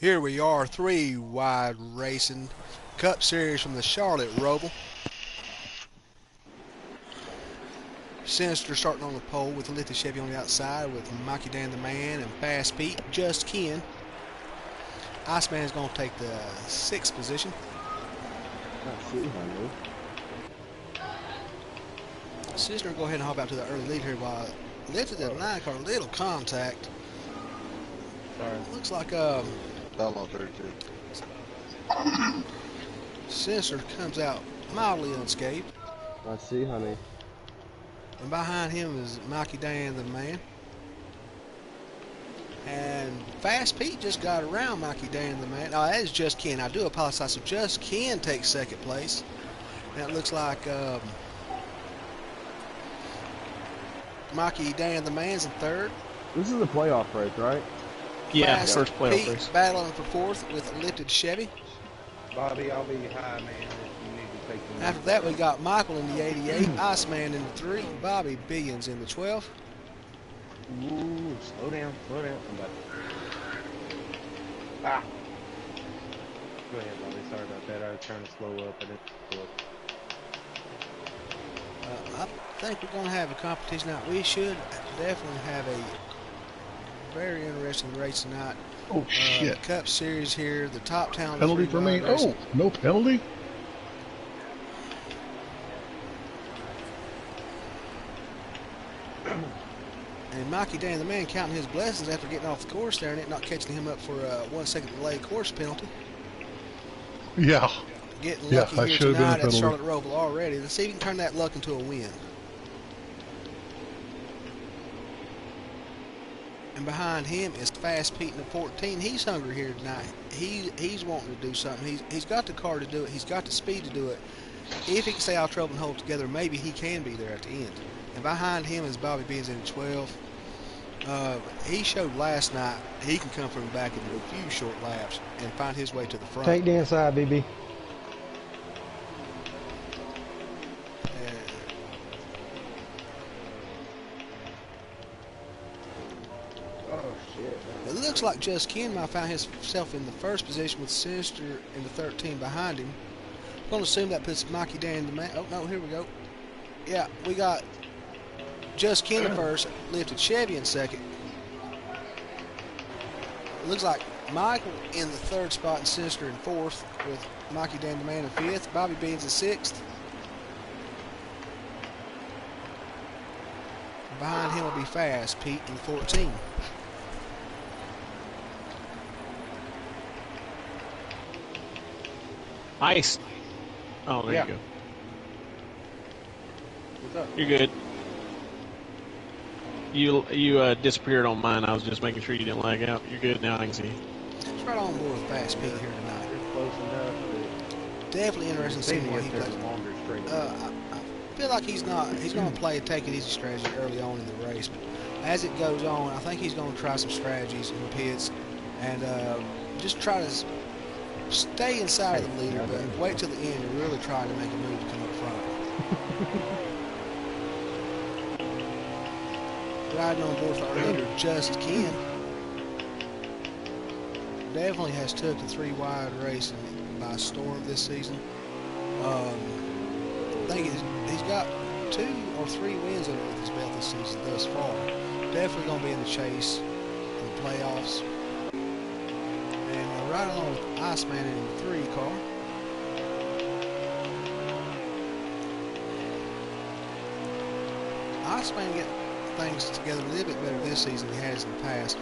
Here we are, three wide racing Cup Series from the Charlotte Roval. Sinister starting on the pole with a lifted Chevy on the outside with Mikey Dan the Man and Fast Pete, Just Ken. Iceman is going to take the 6th position. Sinister will go ahead and hop out to the early lead here while lifted the 9 car, little contact. Looks like Fell on 32. Sinister comes out mildly unscathed. I see, honey. And behind him is Mikey Dan the Man. And Fast Pete just got around Mikey Dan the Man. Oh, that is Just Ken. I do apologize. So Just Ken takes 2nd place. And it looks like Mikey Dan the Man's in 3rd. This is a playoff race, right? Yeah, Fast first playoff Pete race. battling for 4th with a lifted Chevy. Bobby, I'll be high, man, if you need to take the After that, we got Michael in the 88, Iceman in the 3, Bobby Billions in the 12. Ooh, slow down, slow down. I'm about to... Go ahead, Bobby. Sorry about that. I was trying to slow up and it slow up. I think we're going to have a competition tonight. We should definitely have a very interesting race tonight. Oh, shit. Cup Series here, the top town. Penalty for me? Oh, no penalty? And Mikey Dan the Man counting his blessings after getting off the course there and it not catching him up for a 1 second delay course penalty. Yeah. Getting Yeah, lucky that here should have been a tonight at penalty. Charlotte Roval already. Let's see if we can turn that luck into a win. And behind him is Fast Pete in the 14. He's hungry here tonight. He's wanting to do something. He's got the car to do it. He's got the speed to do it. If he can stay out of trouble and hold together, maybe he can be there at the end. And behind him is Bobby Beans in the 12. He showed last night he can come from the back in a few short laps and find his way to the front. Take the inside, BB. It looks like Just Ken might find himself in the 1st position with Sinister in the 13 behind him. I'm going to assume that puts Mikey Dan in the man. Oh, no, here we go. Yeah, we got Just Ken in 1st, lifted Chevy in 2nd. It looks like Michael in the 3rd spot and Sinister in 4th with Mikey Dan the Man in 5th. Bobby Beans in 6th. Behind him will be Fast Pete in 14. Ice. Oh, there Yeah. you go. What's up? You're good. You disappeared on mine. I was just making sure you didn't lag out. You're good now. I can see. It's right on board with Fast Pete here tonight. You're close enough. Definitely interesting to see See what if he there's plays. a longer straight. I feel like he's going to play a take it easy strategy early on in the race, but as it goes on, I think he's going to try some strategies in pits and just try to stay inside of the leader, but wait till the end and really try to make a move to come up front. Riding on board for our leader, Just Ken. Definitely has took the 3 wide racing by storm this season. I think he's got 2 or 3 wins underneath his belt this season thus far. Definitely going to be in the chase in the playoffs. And right along with Iceman in the 3 car. Iceman get things together a little bit better this season than he has in the past.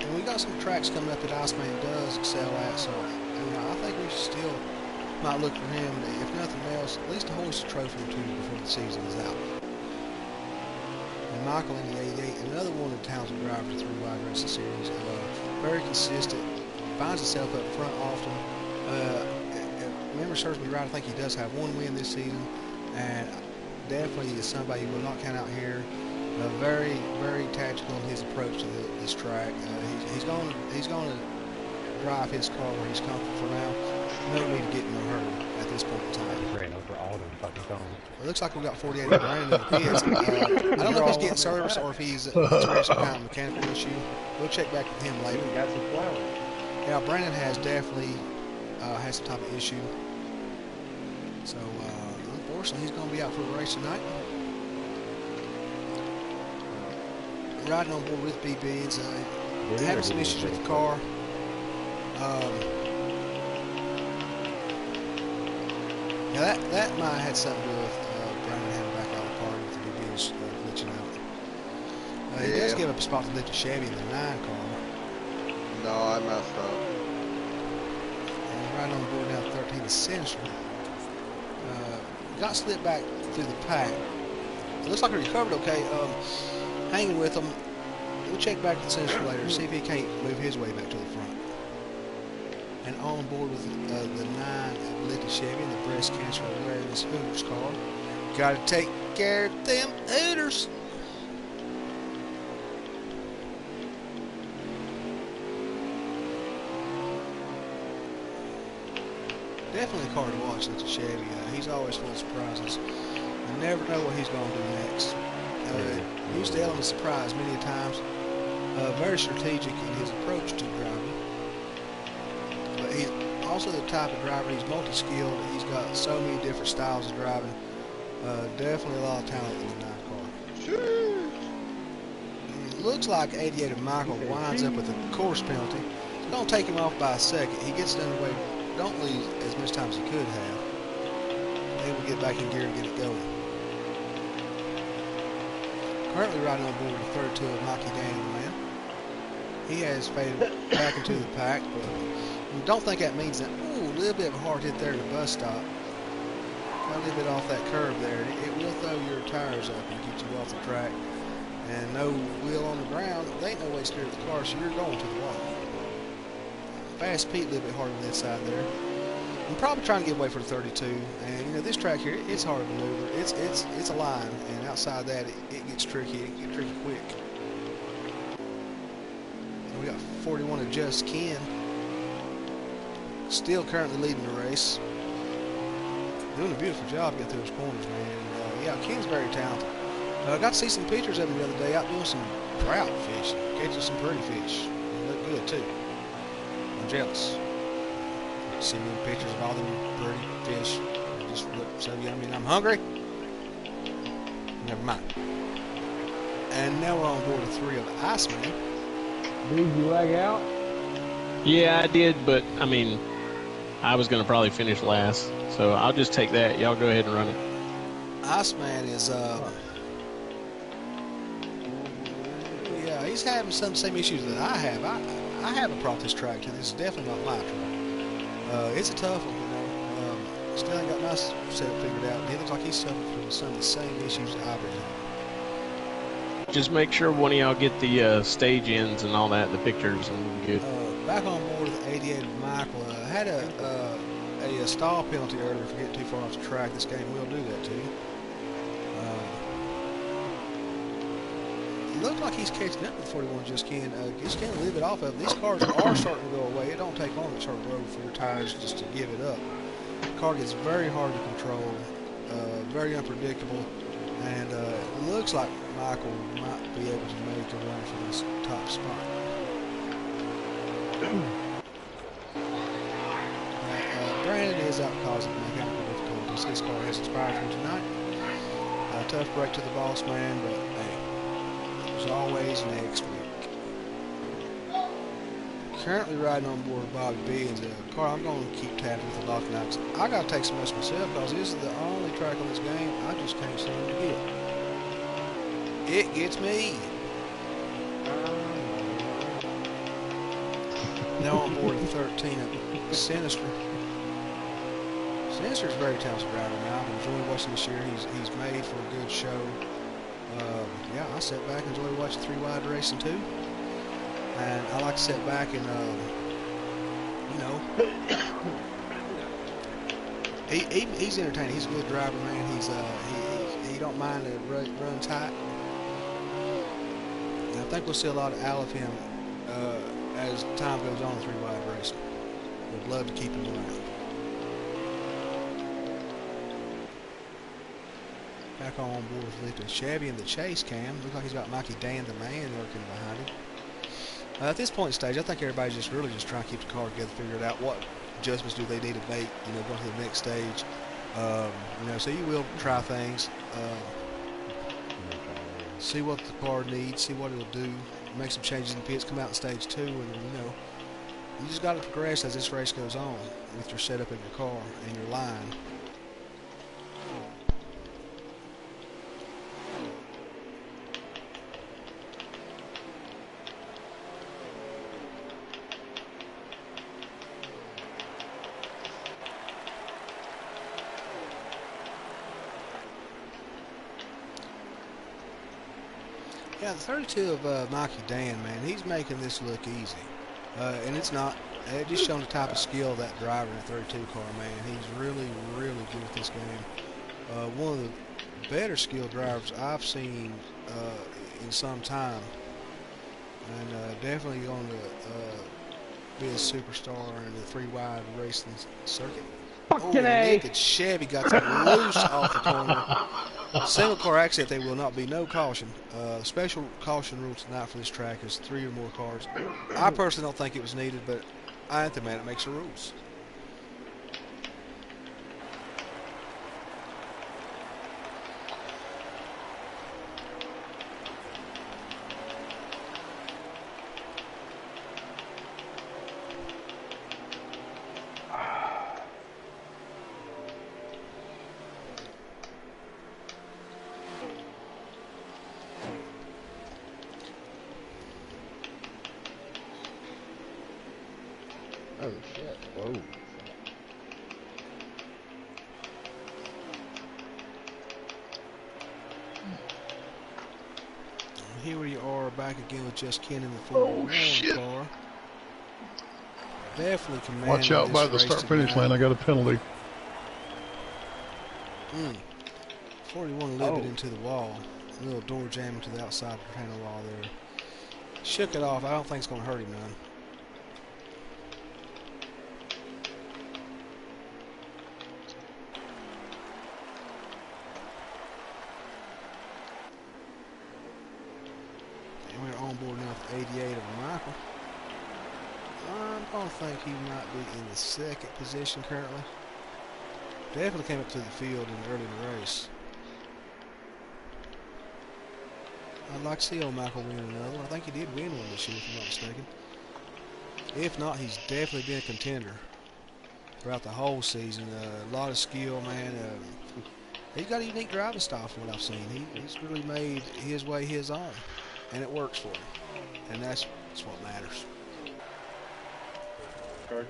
And we got some tracks coming up that Iceman does excel at, so I think we still might look for him, if nothing else, at least to hoist a trophy or 2 before the season is out. And Michael in the 88, another one of the talented drivers of 3 wide racing series, very consistent, finds himself up front often. If memory serves me right, I think he does have 1 win this season, and definitely is somebody you will not count out here. Very, very tactical in his approach to this track. He's going to drive his car where he's comfortable for now. no need to get in no hurry at this point in time. Ran over all them fucking cones. It looks like we got 48 Brandon in the pits. I don't know if he's getting service or if he's experiencing some kind of mechanical issue. We'll check back with him later. We got some flowers. Yeah, Brandon has definitely has some type of issue. So, unfortunately, he's going to be out for a race tonight. Riding on board with BB's, having some issues with the car. Yeah, that might have had something to do with Brandon having back out of the car with the BB's glitching out. He does give up a spot to lift a Chevy in the 9 car. No, I messed up. And riding on board now 13 is Sinister. Got slipped back through the pack. It looks like he recovered okay. Hanging with him. We'll check back with Sinister later, see if he can't move his way back to the front. And on board with the 9 lifted Chevy and the breast cancer awareness Hooters car. Gotta take care of them Hooters. Definitely a car to watch, that's a Chevy. He's always full of surprises. You never know what he's going to do next. He used to element surprise many a times. Very strategic in his approach to driving. But he's also the type of driver, he's multi-skilled. He's got so many different styles of driving. Definitely a lot of talent in the 9 car. Sure. Looks like 88 of Michael winds up with a course penalty. It's going to take him off by a second. He gets underway. Don't lose as much time as he could have. Able to get back in gear and get it going. Currently riding on board with 32 of Mikey Daniel, man. He has faded back into the pack, but don't think that means that. Ooh, a little bit of a hard hit there at the bus stop. Got a little bit off that curve there. It will throw your tires up and get you off the track. And no wheel on the ground. There ain't no way to steer the car, so you're going to the wall. Fast Pete a little bit harder on that side there. I'm probably trying to get away for the 32, and you know this track here, it's hard to maneuver. It's a line, and outside that, it gets tricky. It gets tricky quick. And we got 41 of Just Ken, still currently leading the race. Doing a beautiful job getting through those corners, man. Yeah, Ken's very talented. I got to see some pictures of him the other day out doing some trout fishing, catching some pretty fish. They look good too. I'm jealous. See me pictures of all them pretty fish. They just look so yummy and I'm hungry. Never mind. And now we're on board with 3 of Iceman. Did you lag out? Yeah, I did, but I mean, I was going to probably finish last, so I'll just take that. Y'all go ahead and run it. Iceman is yeah, he's having some same issues that I have. I haven't brought this track to. This is definitely not my track. It's a tough one, you know. Still ain't got my setup figured out. He looks like he's suffering from some of the same issues that I've been having. Just make sure one of y'all get the stage ends and all that, the pictures, and we're good. Back on board with 88 of Michael. Had a stall penalty earlier for getting too far off the track. This game will do that to you. Looks like he's catching up with 41 Just Ken. Just Ken a little bit off of it. These cars are starting to go away. It don't take long to start road for your tires just to give it up. The car gets very hard to control, very unpredictable, and it looks like Michael might be able to make a run for this top spot. Brandon is out causing mechanical difficulties. His car has expired from tonight. Tough break to the boss man, but hey, as always, next week. Currently riding on board Bobby B. And the car I'm going to keep tabs with the lock now. I got to take some rest myself because this is the only track on this game I just can't seem to get. It gets me. Now on board the 13 of Sinister. Sinister's a very talented driver now. I've enjoyed watching this year. He's made for a good show. Yeah, I sat back and enjoyed watching 3 wide racing too. And I like to sit back and, you know, he's entertaining. He's a good driver, man. He don't mind to run tight. And I think we'll see a lot out of him as time goes on 3 wide racing. Would love to keep him around. Back on board with Lifton Chevy in the chase cam. Looks like he's got Mikey Dan the man lurking behind him. At this point in stage, I think everybody's just really just trying to keep the car together, figure out what adjustments do they need to make, you know, going to the next stage. You know, so you will try things, see what the car needs, see what it'll do, make some changes in the pits, come out in stage 2, and you know, you just got to progress as this race goes on with your setup in your car and your line. Yeah, the 32 of Mikey Dan, man, he's making this look easy. And it's not. It just showing the type of skill of that driver in the 32 car, man. He's really, really good at this game. One of the better skilled drivers I've seen in some time. And definitely going to be a superstar in the 3-wide racing circuit. Fucking A. Naked Chevy got loose off the corner. Single car accident, there will not be no caution. Special caution rule tonight for this track is 3 or more cars. I personally don't think it was needed, but I ain't the man that makes the rules. Oh shit. Whoa. Here we are back again with just Ken in the Oh, 4-1 shit. car. Definitely commanding Watch out this by the race start-finish tonight. line. I got a penalty. 41 lifted into the wall. A little door jamming to the outside panel wall there. Shook it off. I don't think it's going to hurt him none. And we're on board now with 88 of Michael. I'm going to think he might be in the second position currently. Definitely came up to the field early in the race. I'd like to see old Michael win another one. I think he did win one this year, if I'm not mistaken. If not, he's definitely been a contender throughout the whole season. A lot of skill, man. He's got a unique driving style from what I've seen. He's really made his way his own, and it works for him. And that's what matters. Card.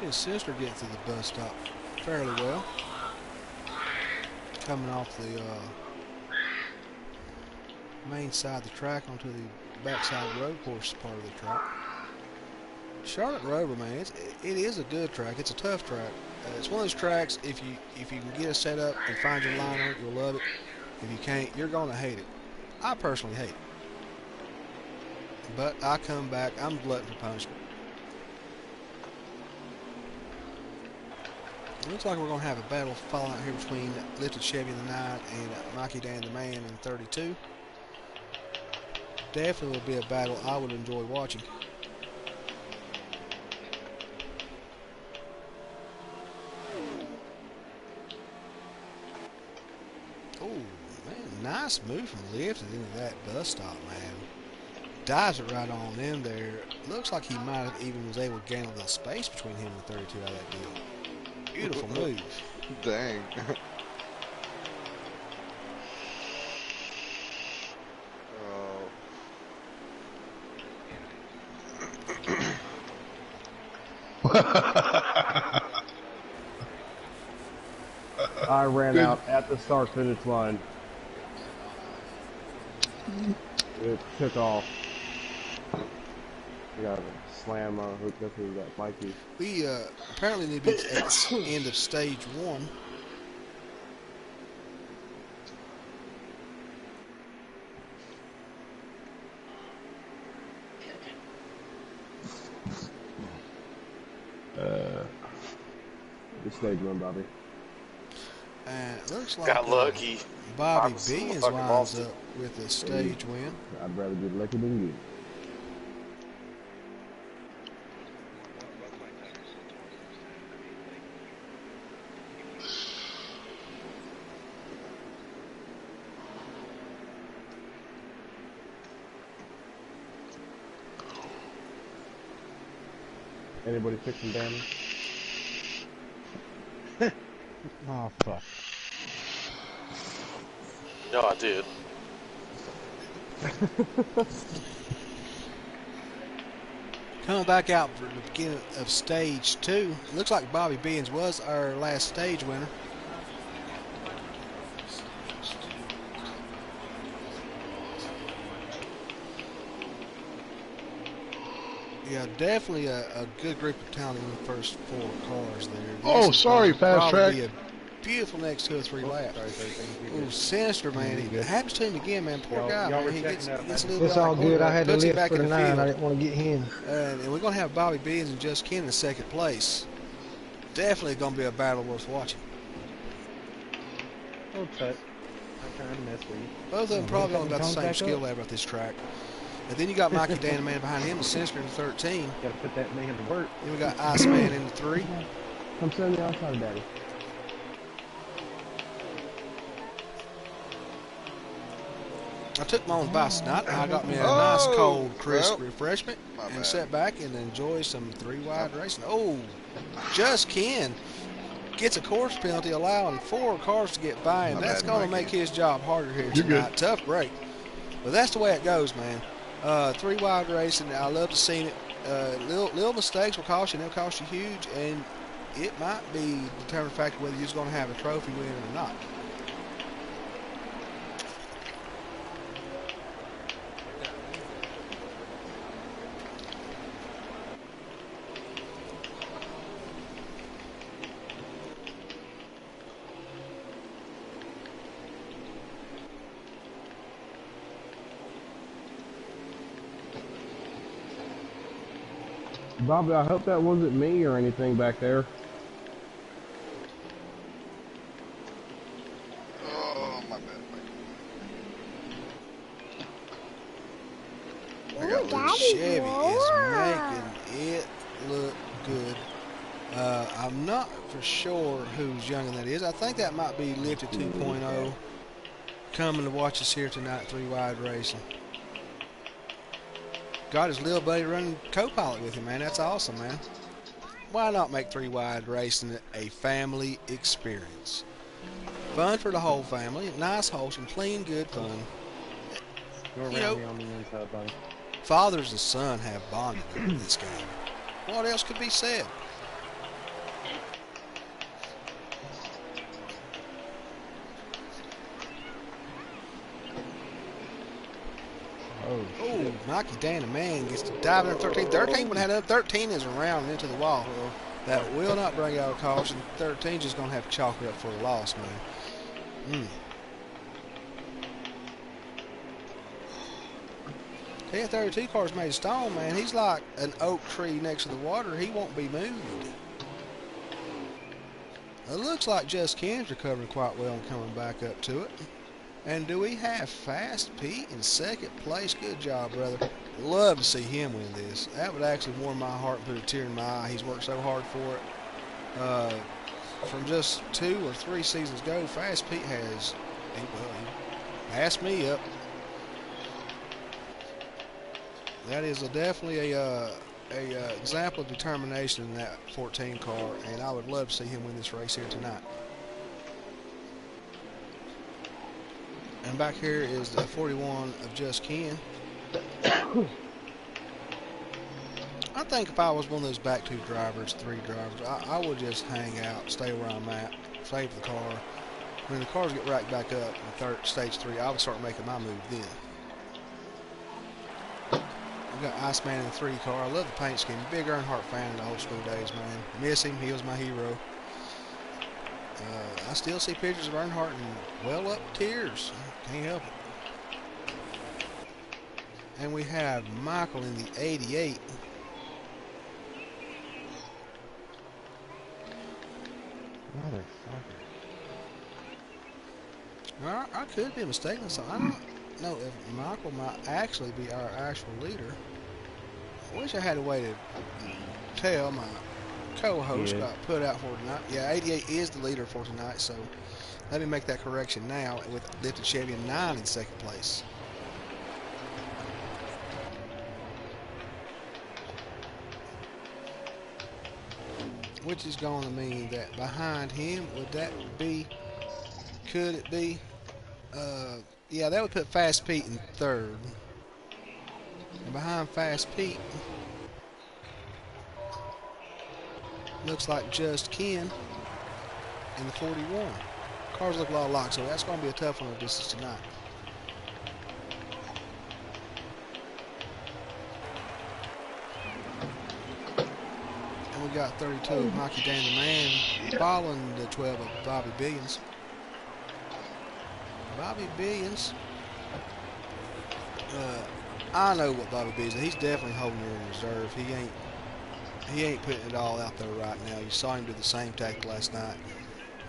His sister getting through the bus stop fairly well. Coming off the main side of the track onto the backside road course part of the track. Charlotte Rover, man, it is a good track. It's a tough track. It's one of those tracks, if you can get it set up and find your line on it, you'll love it. If you can't, you're going to hate it. I personally hate it. But I come back, I'm glutton for punishment. It looks like we're going to have a battle falling out here between Lifted Chevy in the 9 and Mikey Dan the man in 32. Definitely will be a battle I would enjoy watching. Oh, man, nice move from Lifted into that bus stop, man. Dives it right on in there. Looks like he might have even was able to gain a little space between him and 32 out of that deal. Beautiful move. Dang. All I ran out at the start finish line. It took off. I got a slam hooked up to that Mikey. We apparently need to be at the end of stage 1. The stage 1, Bobby. And it looks like Got lucky. Bobby I B is fucking lines lost it. up with a stage win. I'd rather get lucky than good. Anybody fixing damage? Oh, fuck. No, I did. Coming back out for the beginning of stage 2. Looks like Bobby Beans was our last stage winner. Yeah, definitely a good group of talent in the first 4 cars there. Oh, This is sorry, probably Fast Track. be a beautiful next 2 or 3 laps. Sorry, thank you. Ooh, Sinister, man. It happens to him again, man. Poor guy, y'all man. were He gets checking a out, little man. bit It's all on the good. corner, I had to puts him lift back for in the the 9. field. I didn't want to get in. And we're going to have Bobby Beans and Just Ken in second place. Definitely going to be a battle worth watching. Oh, tut. I'm trying to mess with you. Both of them probably on about the same Contact skill up. level at this track. And then you got Mikey Dan, the man behind him, and Sinister in 13. Gotta put that man to work. Then we got Iceman in 3. Come sit on the outside, Daddy. I took my own advice tonight. I got me a nice, cold, crisp well, refreshment my and bad. sat back and enjoy some 3-wide racing. Oh, Just Ken gets a course penalty allowing 4 cars to get by, and My that's bad, going to Mikey. make his job harder here You're tonight. good. Tough break. But that's the way it goes, man. 3-wide racing, I love to see it. Little mistakes will cost you, and they'll cost you huge, and it might be the determining factor whether you're going to have a trophy win or not. Bobby, I hope that wasn't me or anything back there. Oh, my bad. I got little Chevy is making it look good. I'm not for sure whose youngin' that is. I think that might be Lifted 2.0 coming to watch us here tonight, 3-wide racing. Got his little buddy running co-pilot with him, man. That's awesome, man. Why not make 3-wide racing a family experience? Fun for the whole family. Nice, wholesome, clean, good fun. Go around You know- me on the inside, buddy. Fathers and son have bonded in this game. What else could be said? Oh, Mikey Dan, man, gets to dive in 13. 13 would have had 13 is around into the wall. That will not bring out a caution. 13 just going to have to chalk it up for a loss, man. That 32 car's made of stone, man. He's like an oak tree next to the water. He won't be moved. It looks like Just Ken's recovering quite well and coming back up to it. And do we have Fast Pete in second place? Good job, brother. Love to see him win this. That would actually warm my heart and put a tear in my eye. He's worked so hard for it. From just 2 or 3 seasons ago, Fast Pete has he passed me up. That is definitely a example of determination in that 14 car, and I would love to see him win this race here tonight. And back here is the 41 of Just Ken. I think if I was one of those back 2 drivers, 3 drivers, I would just hang out, stay where I'm at, save the car, When the cars get racked back up in stage 3, I would start making my move then. We got Iceman in the 3 car. I love the paint scheme. Big Earnhardt fan in the old school days, man. Miss him. He was my hero. I still see pictures of Earnhardt and well up tears. Can't help it. And we have Michael in the 88. I could be mistaken, so I don't know if Michael might actually be our actual leader. I wish I had a way to tell. My co-host got put out for tonight. Yeah, 88 is the leader for tonight, so let me make that correction now with lifted Chevy in 9 in second place. Which is going to mean that behind him, would that be, could it be? Yeah, that would put Fast Pete in 3rd. And behind Fast Pete, looks like Just Ken in the 41. Cars look a lot alike, so that's going to be a tough one if this is tonight. And we got 32 of Mikey Dan the Man following the 12 of Bobby Billions. Bobby Billions, I know what Bobby Billions is. He's definitely holding it in reserve. He ain't putting it all out there right now. You saw him do the same tactic last night.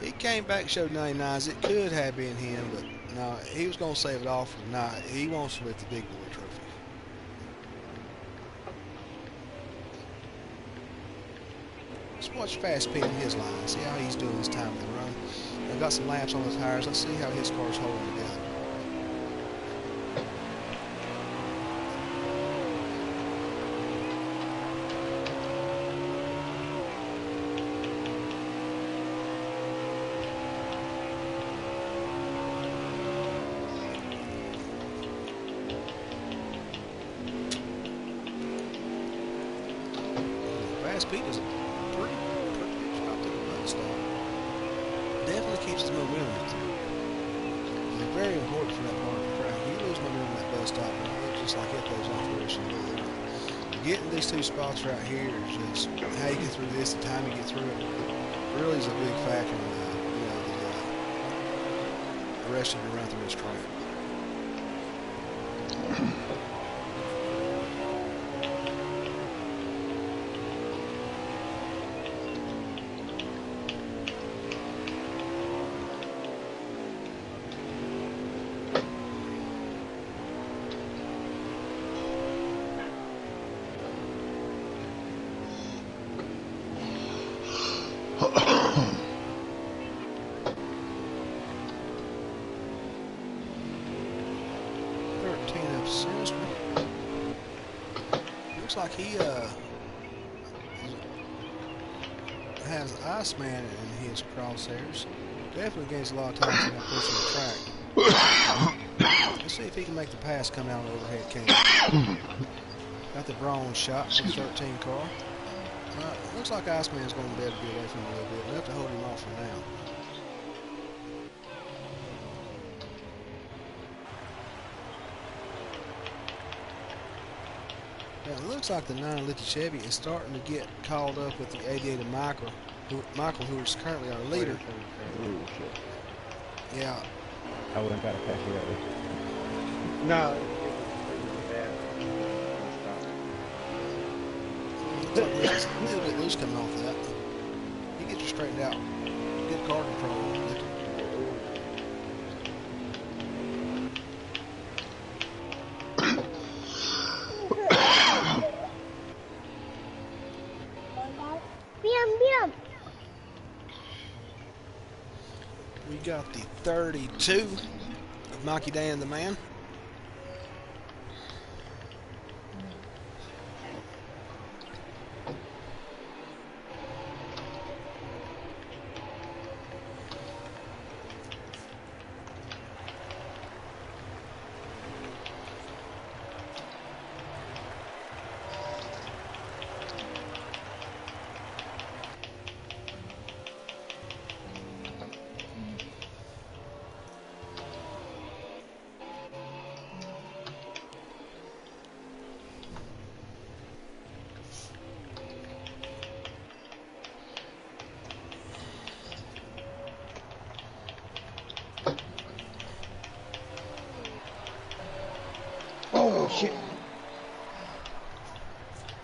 He came back and showed 99s. It could have been him, but no, he was going to save it all for tonight. He wants to lift the big boy trophy. Let's watch Fast Pete in his line. See how he's doing this time of the run. They've got some laps on the tires. Let's see how his car's holding together. Fast Pete is a pretty good job to the run stop. Definitely keeps his momentum. It's very important for that part of the track. You lose momentum in that bus stop, and it's just like it goes off the rest of the road. Getting these 2 spots right here is just how you get through this, the time you get through it, really is a big factor in the rest of your run through this track. Looks like he has Iceman in his crosshairs. Definitely gains a lot of time to push the track. Let's see if he can make the pass come out of the overhead cam. Got the bronze shot for the 13 car. Looks like Iceman's going to be able to get away from him a little bit. Enough to hold him off for now. Now, it looks like the 9 lifted Chevy is starting to get called up with the 88 of Michael, who is currently our leader. Yeah. I wouldn't got to catch you that way. No. Looks like it's a little bit loose coming off that. He gets you straightened out. Good car control. We got the 32 of Mikey Dan the Man. Oh shit!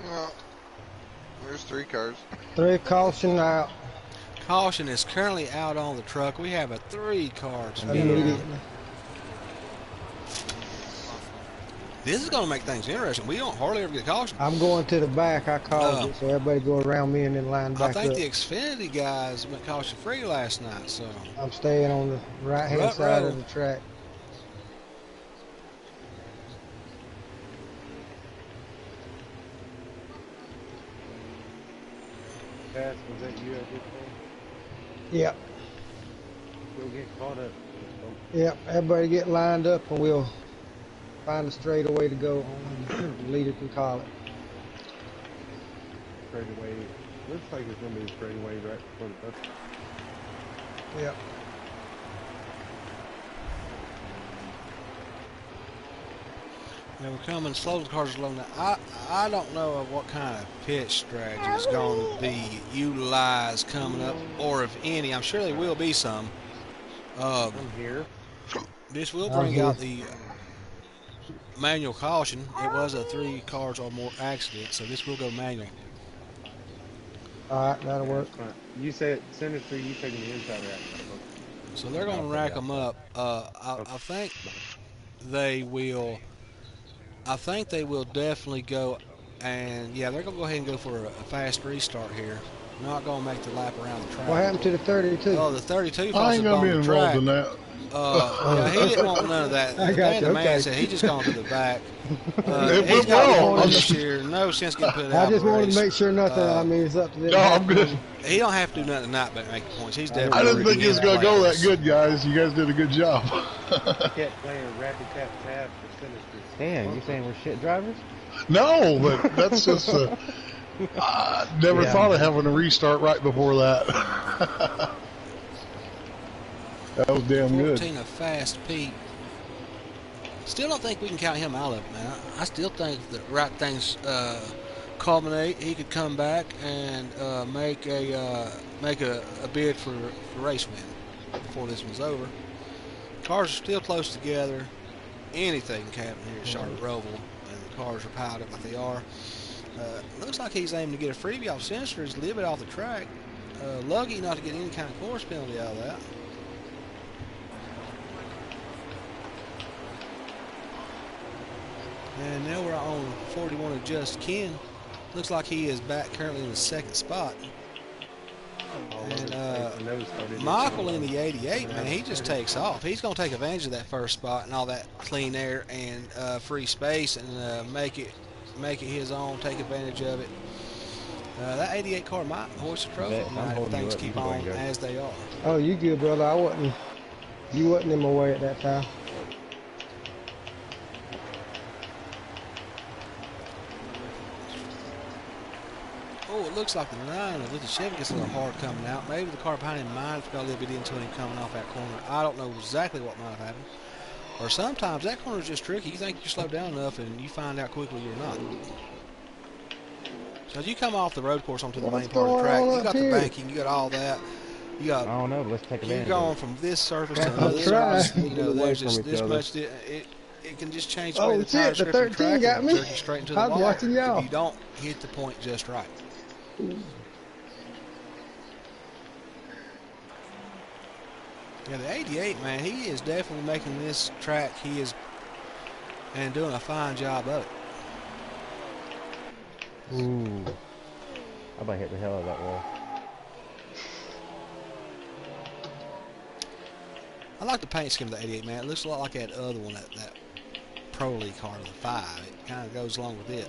Well, there's 3 cars. 3 caution out Caution is currently out on the truck. We have a 3-car spin immediately. around. This is going to make things interesting. We don't hardly ever get caution. I'm going to the back. I called it, so everybody go around me and then line I back think up. the Xfinity guys went caution free last night, so I'm staying on the right-hand Rut side row. of the track. Cass, was that you at this point? Yep, Go get caught up. yep. Everybody get lined up, and we'll find a straighter way to go. The leader can call it. Straightaway. Looks like it's gonna be a straightaway right before the bus. Yep. you know, we're coming slow. The cars are slow now. I don't know of what kind of pitch strategy is going to be utilized coming up, or if any. I'm sure there will be some. I'm here. This will I'm bring here. out the manual caution. It was a 3 cars or more accident, so this will go manual. All right, that'll work. Fine. You said Sinister, you taking the inside rack. So they're going to rack them up. I think they will. I think they will definitely go, and yeah, they're going to go ahead and go for a fast restart here. Not going to make the lap around the track. What happened to the 32? Oh, the 32 I falls ain't up gonna be on the involved track. in that. Yeah, he didn't want none of that. I The got man, you, the man okay. said he just gone to the back. It He's went got well. one this year. No sense getting put out I of just the wanted race. to make sure nothing. I mean, it's up to them. No, I'm good. He don't have to do nothing tonight but make points. He's definitely. I didn't gonna think be it was in the gonna go that playoffs. good, guys. You guys did a good job. I kept playing Rapid Tap Tab for Sinister. Damn, you saying we're shit drivers? No, but that's just. I never thought of having a restart right before that. That was damn good. 14 of Fast Pete. Still don't think we can count him out of it, man. I still think the right things culminate. He could come back and make a bid for race win before this one's over. Cars are still close together. Anything can happen here at Charlotte Roval, and the cars are piled up like they are. Looks like he's aiming to get a freebie off Sinister. He's a little bit off the track. Lucky not to get any kind of course penalty out of that. And now we're on 41 of Just Ken. Looks like he is back currently in the 2nd spot. And Michael in the 88, man, he just takes off. He's going to take advantage of that first spot and all that clean air and free space and make it his own, take advantage of it. That 88 car might hoist a trophy tonight if things keep on as they are. Oh, you good, brother. You wasn't in my way at that time. Oh, it looks like the 9 with the Chevy gets a little hard coming out. Maybe the car behind him might have got a little bit into him coming off that corner. I don't know exactly what might have happened. Or sometimes that corner is just tricky. You think you slow down enough and you find out quickly you're not. So as you come off the road course onto the main part of the track, you got the banking, you got all that. You got. I don't know, but let's take advantage You're of going it. from this surface to I'll another try. surface. You know, there's just this other. much. It can just change the Oh, way the tire shit, the strips the 13 track got and me. jerk you straight into the I was wall watching y'all. if you don't hit the point just right. Yeah, the 88, man, he is definitely making this track. He is and doing a fine job of it. Ooh. I might hit the hell out of that wall. I like the paint scheme of the 88, man. It looks a lot like that other one, that Pro League car, the 5. It kind of goes along with it.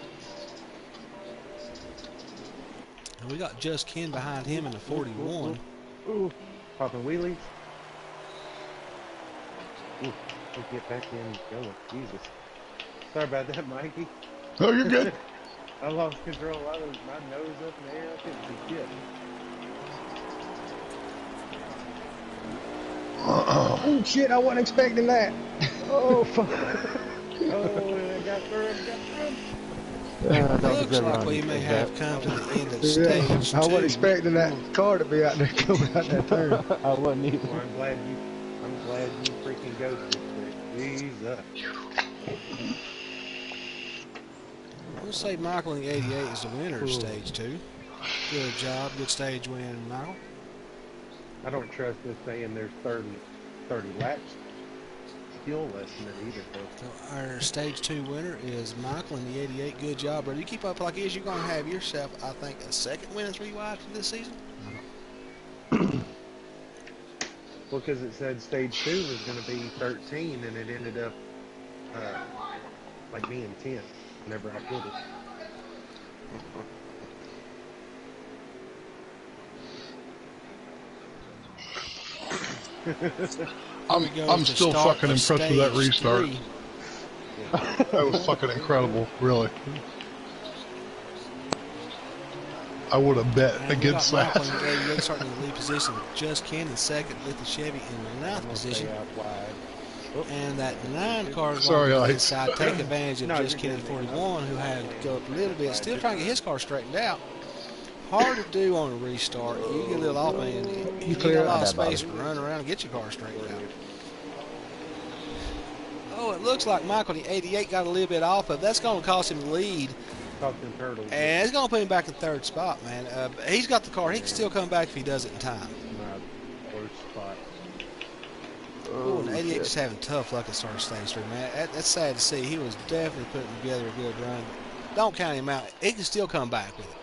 And we got Just Ken behind him in the 41. Ooh, popping wheelies. Ooh, let's get back in going. Jesus. Sorry about that, Mikey. Oh, you're good. I lost control. My nose up in the air. I couldn't see shit. Oh shit! I wasn't expecting that. Oh fuck! Oh, I got through. Looks like we may have come to the end of stage I wasn't 2. expecting that car to be out there coming out that turn. I wasn't either. Well, I'm glad you freaking ghosted. Jesus. We'll say Michael in the 88 is the winner of Stage 2. Good job. Good stage win, Michael. I don't trust this saying there's 30 laps fuel estimate either. So our Stage 2 winner is Michael in the 88. Good job, brother. You keep up like this, you're going to have yourself, I think, a second win in 3 wide for this season. Well, because it said stage 2 was going to be 13, and it ended up like being 10 whenever I put it. I'm still fucking impressed with that restart. 3. That was fucking incredible, really. I would have bet And against we got that. Michael in the 88 starting in the lead position with just Ken in second, with the Chevy in the 9th position. And that 9 car is Sorry, on the Ike. inside, take advantage of No, just you're Ken at good, man. 41, who had to go up a little bit. Still trying to get his car straightened out. Hard to do on a restart. You get a little off, man. You clear get a up? lot of space to run around and get your car straightened out. Oh, it looks like Michael in the 88 got a little bit off, but that's going to cost him the lead. Talking turtles. And it's going to put him back in 3rd spot, man. He's got the car. He can still come back if he does it in time. My worst spot. Oh, and 88 just having tough luck at start of stage 3, man. That's sad to see. He was definitely putting together a good run. Don't count him out. He can still come back with it.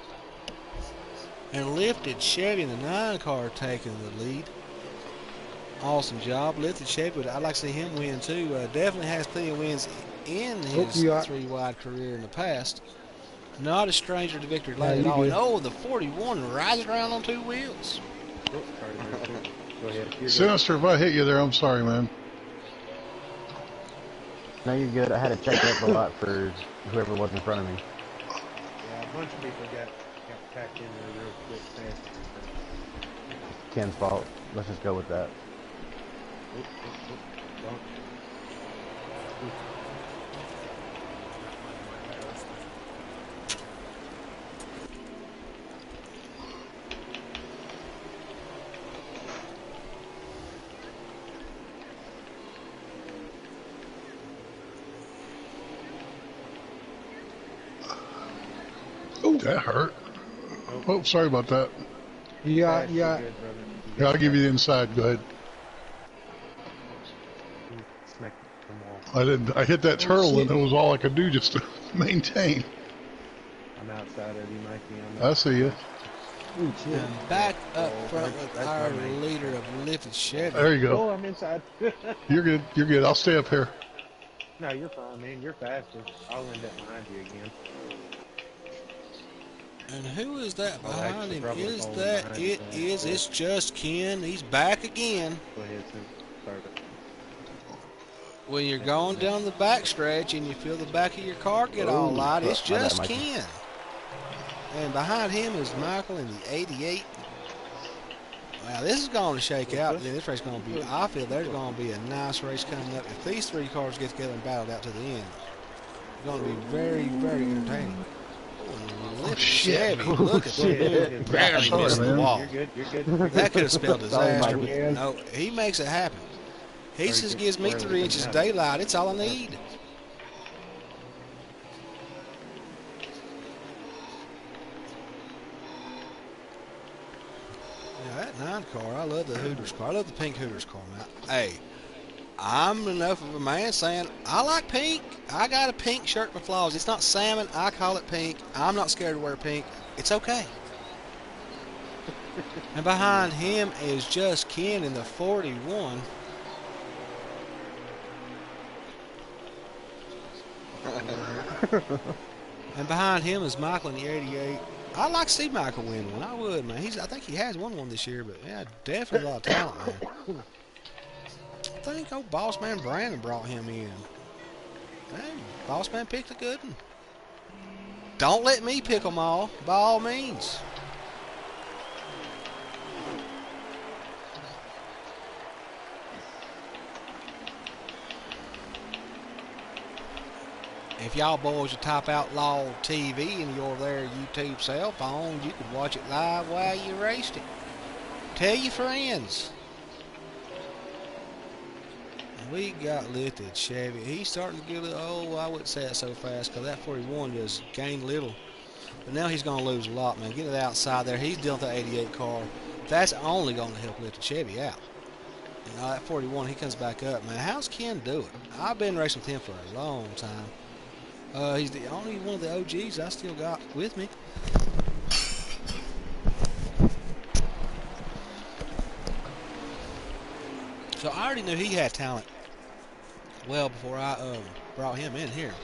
And Lifted Chevy in the 9 car taking the lead. Awesome job. Lifted Chevy, but I'd like to see him win too. Definitely has plenty of wins in his 3 wide career in the past. Not a stranger to victory lane at all. And oh, the 41 rides around on 2 wheels. Oh, sorry, go ahead. You're good. Sinister, if I hit you there, I'm sorry, man. No, you're good. I had to check up a lot for whoever was in front of me. Yeah, a bunch of people got packed in there real quick fast. Ken's fault. Let's just go with that. Oh, that hurt. Oh, sorry about that. Yeah. Good, brother. Yeah, I'll give you the inside. Go ahead. Smack the wall. I hit that turtle, and it was all I could do just to maintain. I'm outside of you, Mikey. I see you. And back up front with that's our my main leader of Lifted Chevy. There you go. Oh, I'm inside. You're good. You're good. I'll stay up here. No, you're fine, man. You're faster. I'll end up behind you again. And who is that behind actually, him? probably Is falling that behind it? him. Is it's just Ken? He's back again. Go ahead, Sim. Sorry. When you're going down the back stretch and you feel the back of your car get all light, it's my bad, just Mikey. Ken. And behind him is Michael in the 88. Wow, this is going to shake out. This race is going to be, I feel there's going to be a nice race coming up. If these 3 cars get together and battle out to the end, it's going to be very, very entertaining. Oh, shit. Chevy, look at that. Barely Sorry, missed the man. wall. You're good. That could have spelled disaster. Mikey. But no, he makes it happen. He Sorry, just good. gives me Sorry, 3 good. inches of daylight. It's all I need. Now that 9 car, I love the Hooters car. I love the pink Hooters car. Now, hey, I'm enough of a man saying I like pink. I got a pink shirt with flaws. It's not salmon. I call it pink. I'm not scared to wear pink. It's okay. And behind him is just Ken in the 41. And behind him is Michael in the 88. I'd like to see Michael win one. I would, man. I think he has won one this year, but yeah, definitely a lot of talent, man. I think old boss man Brandon brought him in. Hey, boss man picked a good one. Don't let me pick them all, by all means. If y'all boys would type Outlaw TV in your there YouTube cell phone, you could watch it live while you raced it. Tell your friends. We got lifted Chevy. He's starting to get a little, oh, I wouldn't say that so fast because that 41 just gained little. But now he's going to lose a lot, man. Get it outside there. He's dealing with that 88 car. That's only going to help lift the Chevy out. You know, that 41, he comes back up, man. How's Ken do it? I've been racing with him for a long time. He's the only one of the OGs I still got with me. So I already knew he had talent well before I brought him in here.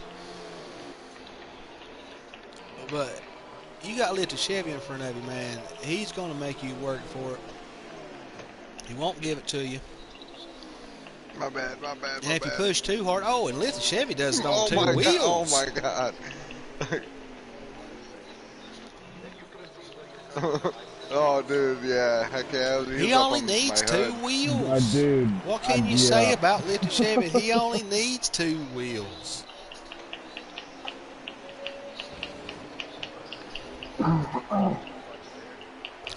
But you got lifted Chevy in front of you, man. He's going to make you work for it. He won't give it to you. My bad. And if you push too hard, oh, and lifted Chevy does it on two God, wheels. oh my God. Oh, dude, yeah. Heck yeah. He only needs two wheels. Dude. What can you say about lifted Chevy? He only needs two wheels.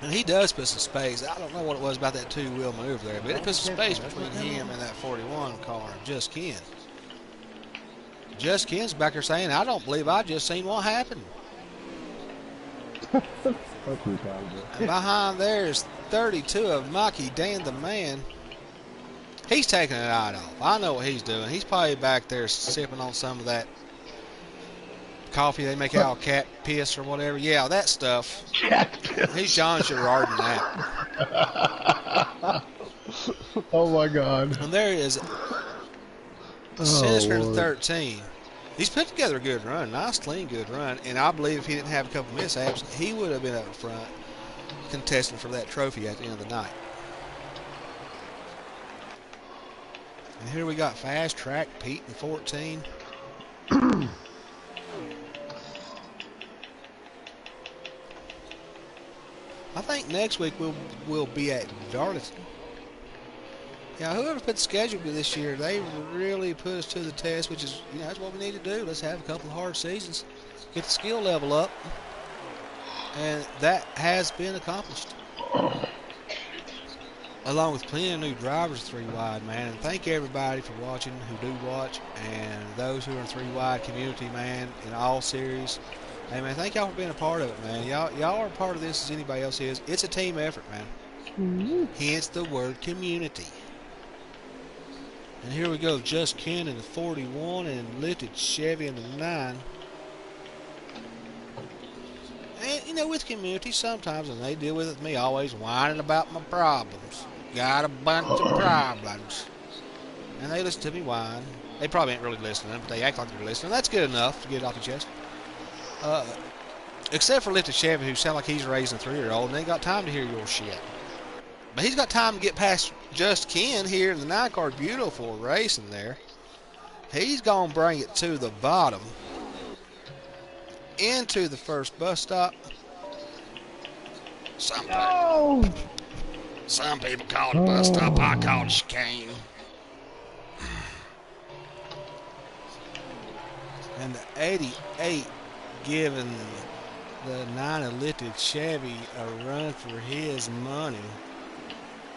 And he does put some space. I don't know what it was about that two-wheel maneuver there, but it put some space between him and that 41 car, Just Ken. Just Ken's back there saying, I don't believe I just seen what happened. And behind there is 32 of Mikey Dan the Man. He's taking it eye off. I know what he's doing. He's probably back there sipping on some of that coffee they make out of cat piss or whatever. Yeah, that stuff. Cat piss. He's John Gerard in that. Oh my God. And there is Sinister 13. He's put together a good run. Nice, clean, good run. And I believe if he didn't have a couple mishaps, he would have been up front contesting for that trophy at the end of the night. And here we got Fast Track Pete in 14. I think next week we'll be at Darlington. Yeah, whoever put the schedule this year, they really put us to the test, which is, you know, that's what we need to do. Let's have a couple of hard seasons, get the skill level up, and that has been accomplished. Along with plenty of new drivers 3 wide, man. And thank everybody for watching who do watch, and those who are in 3 wide community, man, in all series. Hey, man, thank y'all for being a part of it, man. Y'all are a part of this as anybody else is. It's a team effort, man. Hence the word community. And here we go, Just Ken in the 41 and lifted Chevy in the 9. And, you know, with community, sometimes, and they deal with it with me, always whining about my problems. Got a bunch of problems. And they listen to me whine. They probably ain't really listening, but they act like they're listening. That's good enough to get it off your chest. Except for lifted Chevy, who sound like he's raising a 3-year-old, and they ain't got time to hear your shit. But he's got time to get past Just Ken here in the 9 car. Beautiful racing there. He's going to bring it to the bottom. Into the first bus stop. Some people call it a bus stop. I call it a chicane. And the 88 giving the 9 lifted Chevy a run for his money.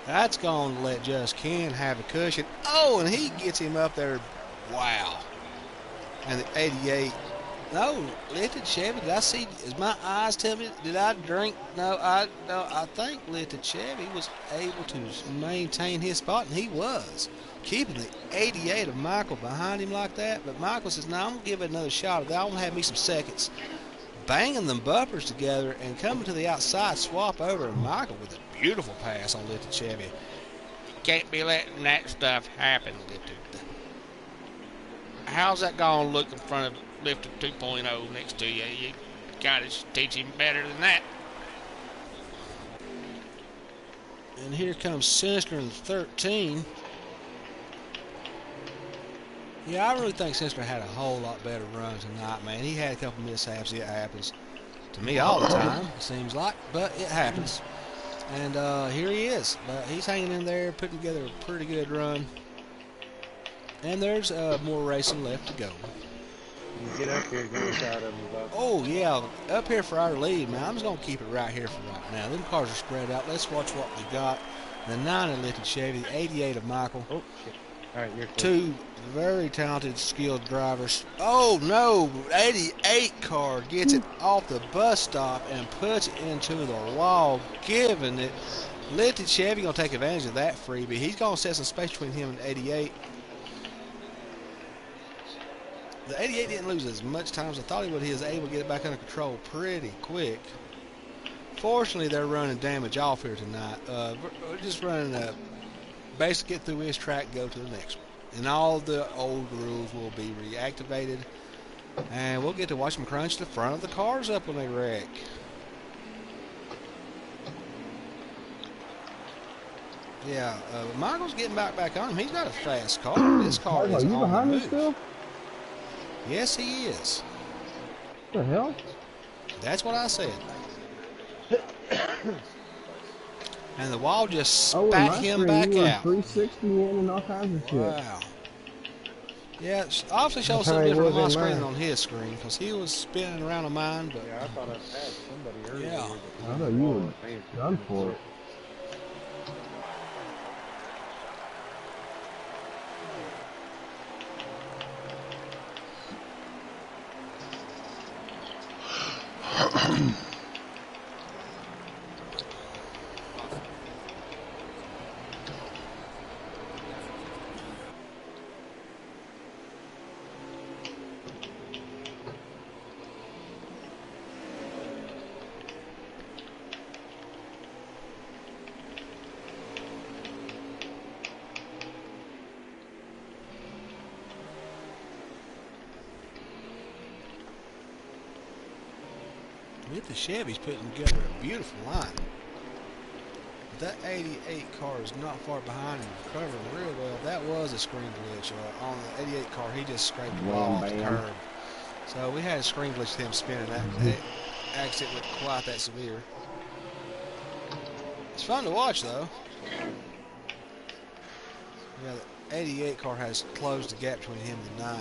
That's going to let Just Ken have a cushion. Oh, and he gets him up there. Wow. And the 88. No, lifted Chevy. Did I see? Is my eyes tell me? Did I drink? No, I think lifted Chevy was able to maintain his spot, and he was keeping the 88 of Michael behind him like that. But Michael says, "No, I'm gonna give it another shot. I want to have me some seconds." Banging them bumpers together and coming to the outside, swap over, and Michael with a beautiful pass on lifted Chevy. Can't be letting that stuff happen, lifted. How's that gonna look in front of lifted 2.0 next to you? You gotta teach him better than that. And here comes Sinister in 13. Yeah, I really think Sinister had a whole lot better run tonight, man. He had a couple mishaps. It happens to me all the time, it seems like, but it happens. And here he is. He's hanging in there, putting together a pretty good run. And there's more racing left to go. You get up here, get inside of them, Bob. Oh, yeah, up here for our lead, man. I'm just going to keep it right here for right now. Them cars are spread out. Let's watch what we got. The 9 lifted Chevy, the 88 of Michael. Oh, shit. All right, you're clear. Two very talented, skilled drivers. Oh no! 88 car gets it off the bus stop and puts it into the wall, giving it. Lifted Chevy gonna take advantage of that freebie. He's gonna set some space between him and 88. The 88 didn't lose as much time as I thought he would. He was able to get it back under control pretty quick. Fortunately, they're running damage off here tonight. We're just running a basic get through his track, go to the next one. And all the old rules will be reactivated. And we'll get to watch them crunch the front of the cars up when they wreck. Yeah, Michael's getting back on him. He's got a fast car. This car Michael, is are you on behind the me move. still? Yes, he is. What the hell? That's what I said. And the wall just Oh, in spat my him screen, back you were out. 360 in and all kinds of shit. Wow. Yeah, it obviously shows That's how something he different on my was in screen mine. than on his screen, because he was spinning around on mine, but Yeah, I thought I passed somebody earlier. Yeah. I thought you were done for it. with the Chevy's putting together a beautiful line. That 88 car is not far behind and recovering real well. That was a screen glitch. On the 88 car, he just scraped the wall off the curb. So we had a screen glitch with him spinning. That accident wasn't quite that severe. It's fun to watch, though. Yeah, the 88 car has closed the gap between him and the 9.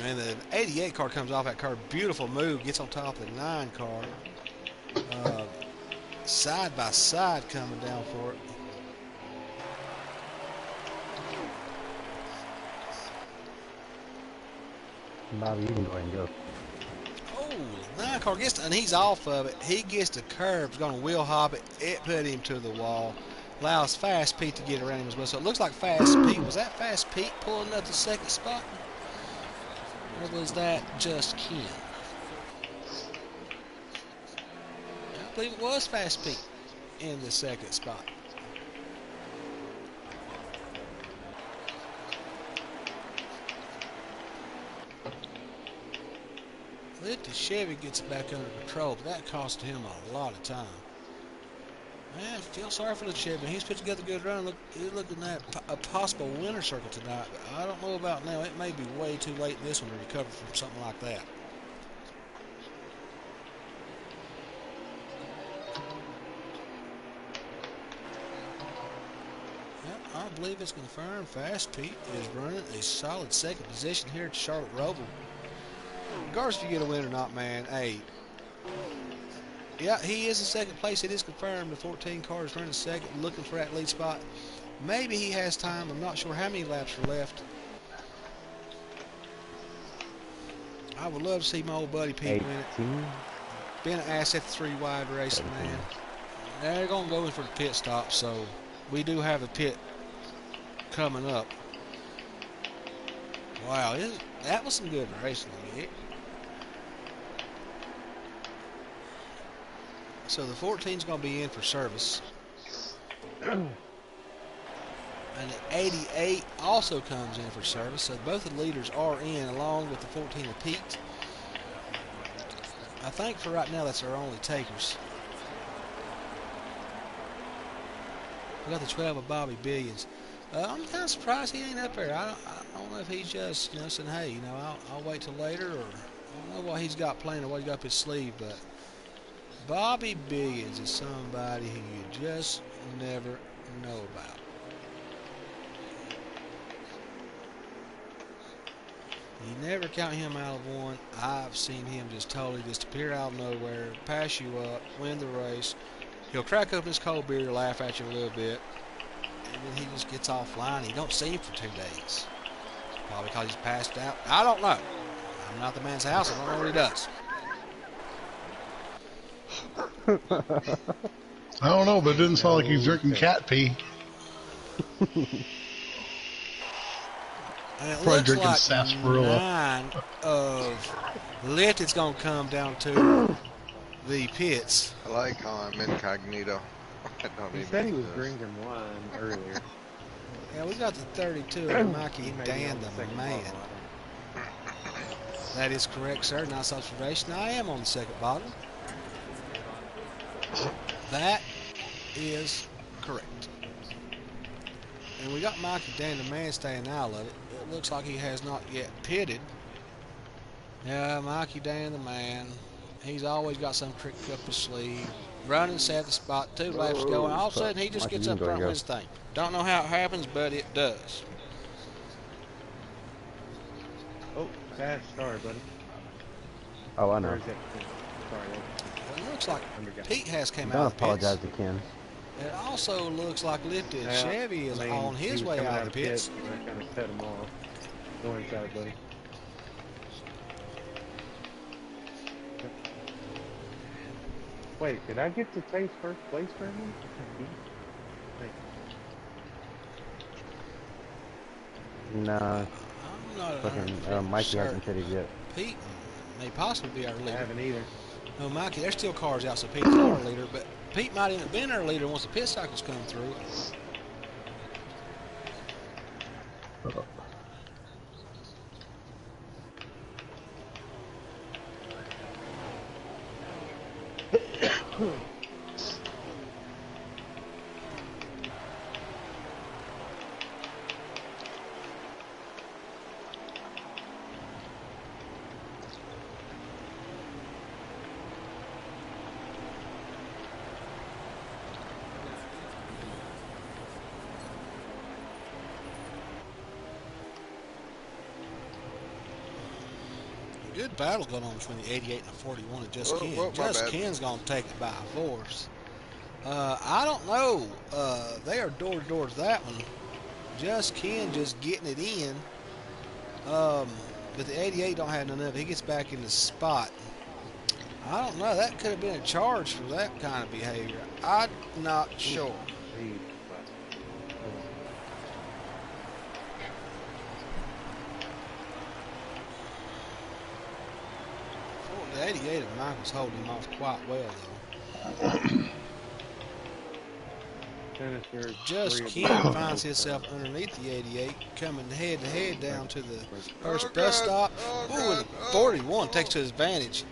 And the 88 car comes off that curb. Beautiful move. Gets on top of the 9 car. Side by side coming down for it. Bobby, you can go ahead and go. Oh, the 9 car gets, and he's off of it. He gets the curb. He's going to wheel hop it. It put him to the wall. Allows Fast Pete to get around him as well. So it looks like Fast Pete. Was that Fast Pete pulling up the second spot? Or was that just Ken? I believe it was Fast Pete in the second spot. If the Chevy gets it back under control, but that cost him a lot of time. Man, I feel sorry for the Chevy. He's put together a good run. He's looking at a possible winner circle tonight. But I don't know about now. It may be way too late in this one to recover from something like that. Yep, I believe it's confirmed. Fast Pete is running a solid second position here at Charlotte Roval. Regardless if you get a win or not, man, hey, yeah, he is in second place. It is confirmed. The 14 car is running second, looking for that lead spot. Maybe he has time. I'm not sure how many laps are left. I would love to see my old buddy Pete win it. 18. Been an asset 3 wide racing, man. They're going to go in for the pit stop, so we do have a pit coming up. Wow, that was some good racing. I mean, so the 14 is going to be in for service. And the 88 also comes in for service. So both of the leaders are in along with the 14 of Pete. I think for right now that's our only takers. We got the 12 of Bobby Billions. I'm kind of surprised he ain't up there. I don't know if he's just, saying, hey, I'll wait till later, or I don't know what he's got planned or what he's got up his sleeve, but Bobby Biggins is somebody who you just never know about. You never count him out of one. I've seen him just totally disappear out of nowhere, pass you up, win the race. He'll crack up his cold beer, laugh at you a little bit, and then he just gets offline. You don't see him for 2 days. Probably because he's passed out. I don't know. I'm not the man's house. I don't know what he does. I don't know, but it didn't sound like he's drinking cat pee. And it Probably looks drinking like sarsaparilla. 9 of lift is going to come down to the pits. I like how I'm incognito. I don't He even said he was exist. drinking wine earlier. Yeah, we got the 32 of Mikey He may be Dan on the second man. bottle, That is correct, sir. Nice observation. I am on the second bottle. That is correct. And we got Mikey Dan the man staying out of it. It looks like he has not yet pitted. Yeah, Mikey Dan the man. He's always got some trick up his sleeve. Running, set the spot, 2 laps going. All of a sudden, he just Mikey, gets you up can go front and with his thing. Don't know how it happens, but it does. Oh, fast start, buddy. Oh, I Or know. is that sorry, It looks like Undergot. Pete has came Don't out of the pits. apologize to Ken. It also looks like Lifted Yeah, Chevy is I mean, on he his was way coming out of the pits. And I kind of set him off. Go inside, buddy. Wait, did I get to taste first place for him? Nah, I'm not fucking 100% Mikey sure. hasn't pitted yet. Pete may possibly be our I leader. haven't either. No, Mikey, there's still cars out, so Pete's our leader, but Pete might end up being our leader once the pit cycles come through. Good battle going on between the 88 and the 41 and Just Ken. my Just bad. Ken's going to take it by force. I don't know. They are door to door to that one. Just Ken just getting it in. But the 88 don't have none of it. He gets back in the spot. I don't know. That could have been a charge for that kind of behavior. I'm not sure. He- The 88 of Michael's holding him off quite well, though. Finisher, Just three of Ken them. finds himself underneath the 88, coming head to head down to the first Oh, bus God. stop. Oh, Ooh, God. and the 41 takes to his advantage.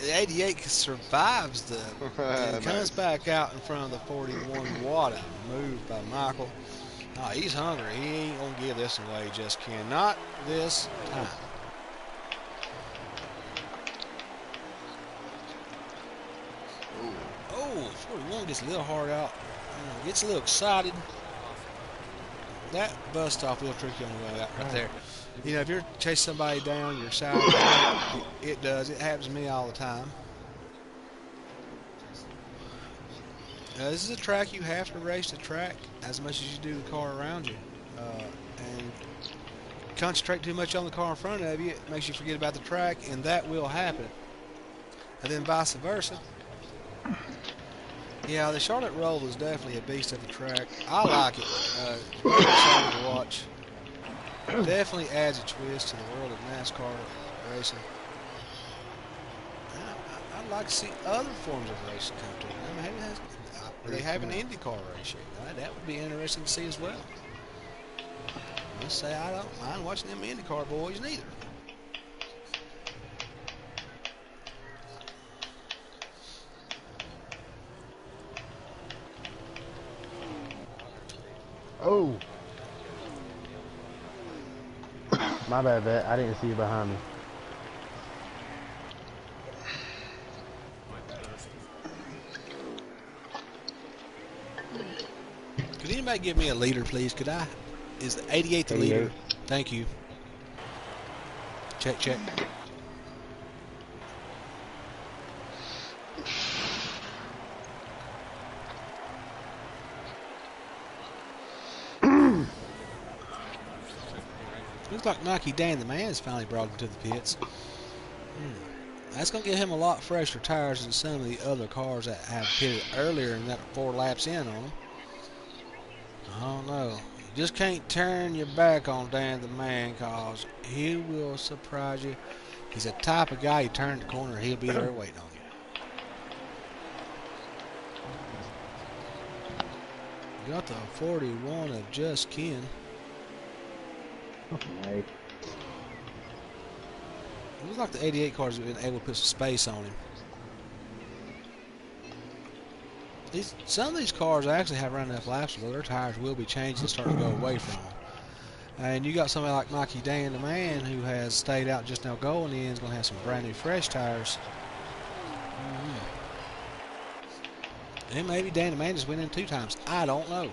The 88 survives the and comes Nice. back out in front of the 41. What a move by Michael. Oh, he's hungry. He ain't going to give this away, Just Ken. Not this time. Oh, 41 gets a little hard out. Gets a little excited. That bus stop will trick you on the way out right there. You know, if you're chasing somebody down, your side, it does. It happens to me all the time. This is a track you have to race the track as much as you do the car around you. And concentrate too much on the car in front of you, it makes you forget about the track, and that will happen. And then vice versa. Yeah, the Charlotte Roll is definitely a beast of the track. I like it. It's very exciting to watch. Definitely adds a twist to the world of NASCAR racing. I'd like to see other forms of racing come to it. I mean, they have an IndyCar race yet. That would be interesting to see as well. Let's say I don't mind watching them IndyCar boys neither. Oh! My bad, Bet. I didn't see you behind me. Could anybody give me a leader, please? Could I? Is the 88 the 88. leader? Thank you. Check, check. Looks like Nike Dan the Man's finally brought him to the pits. That's going to give him a lot fresher tires than some of the other cars that have pitted earlier and got 4 laps in on them. I don't know. You just can't turn your back on Dan the Man, cause he will surprise you. He's the type of guy you turn the corner, he'll be there waiting on you. You got the 41 of Just Ken. Nice. It looks like the 88 cars have been able to put some space on him. Some of these cars actually have run enough laps where their tires will be changed and start to go away from them. And you got somebody like Nike Dan the Man who has stayed out just now going in, is going to have some brand new fresh tires. And maybe Dan the Man just went in 2 times. I don't know.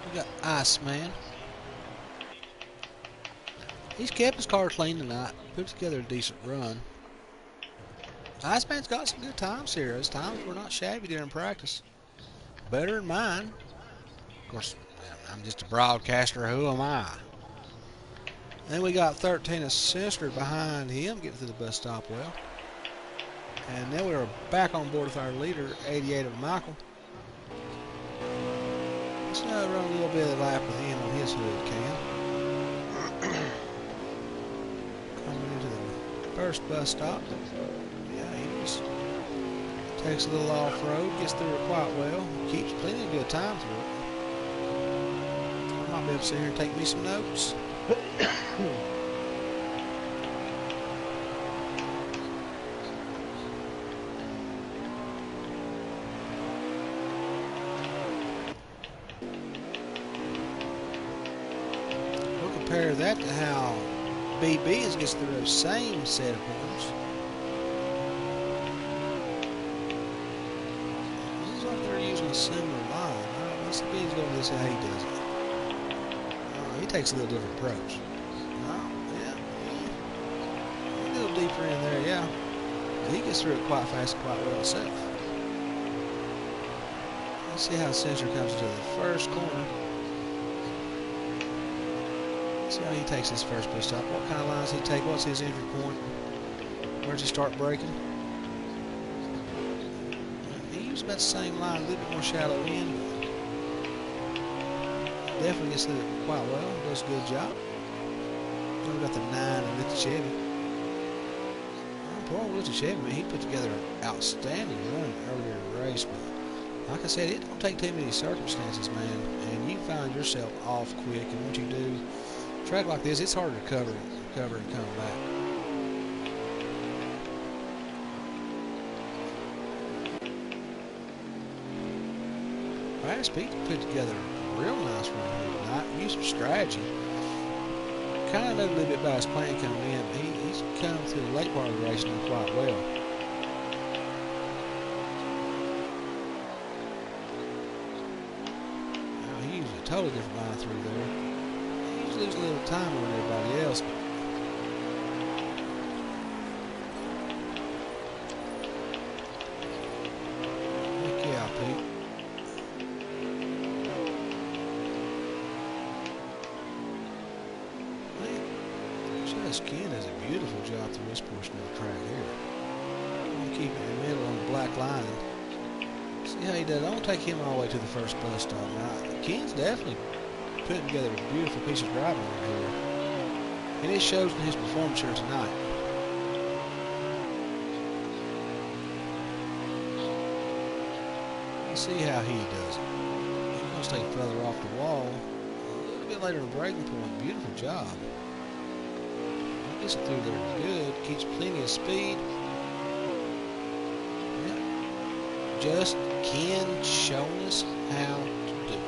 We got Iceman. He's kept his car clean tonight. Put together a decent run. Iceman's got some good times here. His times were not shabby during practice. Better than mine. Of course, I'm just a broadcaster. Who am I? Then we got 13 of Sister behind him, getting to the bus stop well. And then we were back on board with our leader, 88 of Michael. Let's run a little bit of lap with him on his hood cam. Coming into the first bus stop. Yeah, he just takes a little off-road, gets through it quite well. Keeps plenty of good time through it. I might be able to sit here and take me some notes. Compare that to how BB gets through those same set of points. Looks like they're using a similar line. Let's see if he's going to this how he does it. He takes a little different approach. Yeah. A little deeper in there, yeah. But he gets through it quite fast and quite well himself. Let's see how Sensor comes to the first corner. See how he takes his first pit stop. What kind of lines he take? What's his entry point? Where does he start braking? He used about the same line, a little bit more shallow in. Definitely gets through it quite well. Does a good job. Then we got the 9 of Little Chevy. Poor old Little Chevy, man, he put together an outstanding run earlier in the race. But like I said, it don't take too many circumstances, man, and you find yourself off quick. And once you do, track like this, it's harder to cover and come back. Fast Pete put together a real nice run here tonight. Used some strategy. Kind of know a little bit about his plan coming in, but he's come through the late part of the race doing quite well. Now, he used a totally different line through there. Lose a little time on everybody else. Heck yeah, Pete. Man, Just Ken does a beautiful job through this portion of the track here. I'm going to keep it in the middle on the black line. See how he does. I'm going to take him all the way to the first bus stop. Now, Ken's definitely putting together a beautiful piece of driving right here. And it shows in his performance here tonight. Let's see how he does it. He's going to stay further off the wall. A little bit later on the braking point. Beautiful job. He gets it through there good. Keeps plenty of speed. Yeah. Just Ken showing us how to do it.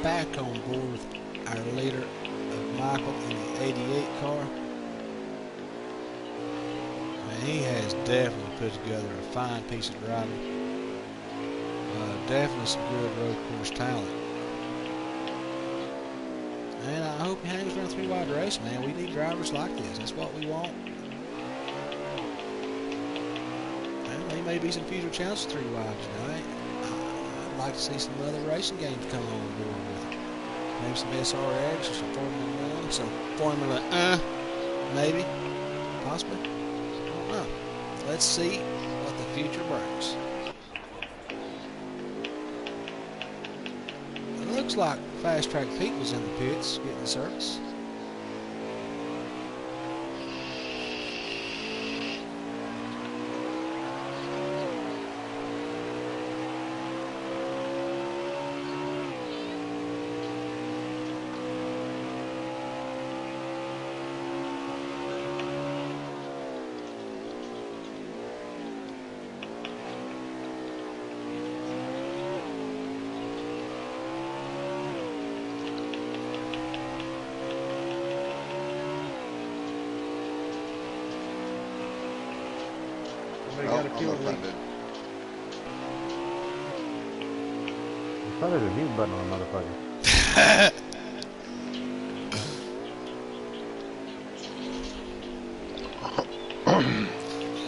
Back on board with our leader of Michael in the 88 car. he has definitely put together a fine piece of driving. Definitely some good road course talent. And I hope he hangs around 3-wide race, man. We need drivers like this. That's what we want. And there may be some future chances 3-wides, you know. I'd like to see some other racing games come on board with it. Maybe some SRX or some Formula 1, some Formula maybe, possibly. I don't know. Let's see what the future brings. It looks like Fast Track Pete was in the pits getting service. They Oh, got a I'm fuel leak. offended. I thought there's a mute button on the motherfucker.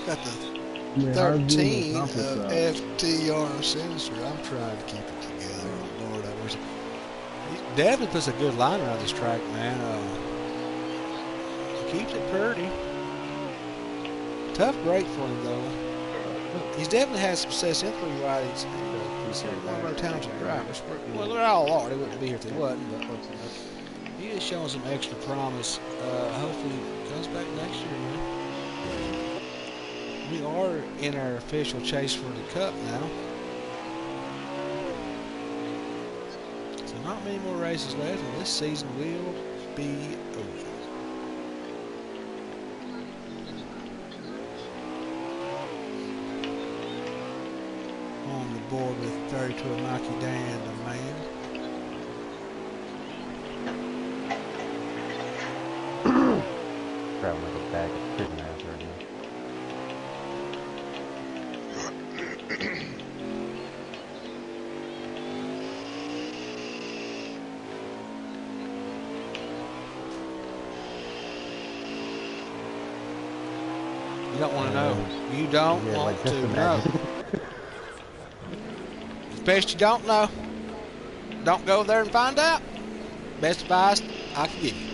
Got the Man, how's you 13 accomplish of that? FTR Sinister. I'm trying to keep it together. Oh, Lord, he definitely puts a good line around this track, man. He keeps it pretty. Tough break for him, though. He's definitely had success in 3-wide. He's one of our talented drivers. Well, they all are. They wouldn't be here if they wasn't. But he is showing some extra promise. Hopefully, he comes back next year, man. We are in our official chase for the Cup now. So not many more races left, and this season will be over. On the board with 32 of Mikey Dan, the man. Driving like a bag of prison ass right now. You don't want to know. You don't Yeah, want like just to know. imagine. Best you don't know. Don't go there and find out. Best advice I can give you.